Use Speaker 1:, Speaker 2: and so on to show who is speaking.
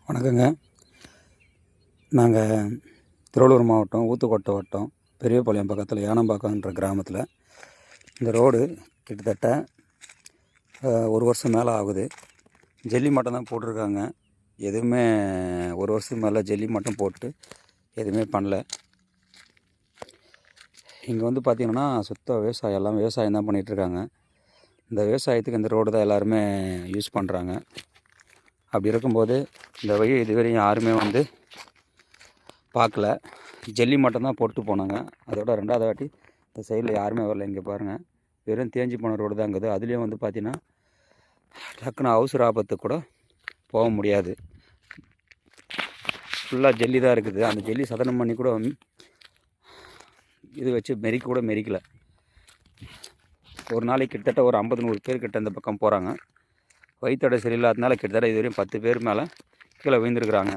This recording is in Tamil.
Speaker 1: வணக்கங்க. நாங்கள் திருவள்ளூர் மாவட்டம் ஊத்துக்கோட்டை வட்டம் பெரியபாளையம் பக்கத்தில் யானம்பாக்கம்ன்ற கிராமத்தில் இந்த ரோடு கிட்டத்தட்ட 1 வருஷம் மேலே ஆகுது. ஜல்லி மட்டும் தான் போட்டிருக்காங்க. எதுவுமே 1 வருஷத்துக்கு மேலே ஜல்லி மட்டும் போட்டு எதுவுமே பண்ணல. இங்கே வந்து பார்த்திங்கன்னா சுத்த விவசாயம், எல்லாம் விவசாயம் தான் பண்ணிகிட்ருக்காங்க. இந்த விவசாயத்துக்கு இந்த ரோடு தான் எல்லாருமே யூஸ் பண்ணுறாங்க. அப்படி இருக்கும்போது இந்த வழி இதுவரையும் யாருமே வந்து பார்க்கல. ஜல்லி மட்டும்தான் போட்டு போனாங்க. அதோட 2வது வாட்டி இந்த சைடில் யாருமே வரல. இங்கே பாருங்கள், வெறும் தேஞ்சு போன ரோடு தான் இருக்குது. அதுலேயும் வந்து பார்த்திங்கன்னா டக்குன்னு அவசர ஆபத்து கூட போக முடியாது. ஃபுல்லாக ஜல்லி தான் இருக்குது. அந்த ஜல்லி சதனம் பண்ணி கூட இது வச்சு மெரிக்க கூட மெரிக்கலை. ஒரு நாளைக்கு கிட்டத்தட்ட ஒரு 50-100 பேர் கிட்ட இந்த பக்கம் போகிறாங்க. வயிற்றடை சரியில்லாதனால கிட்டத்தட்ட இதுவரையும் 10 பேர் மேலே கீழே விழுந்துருக்குறாங்க.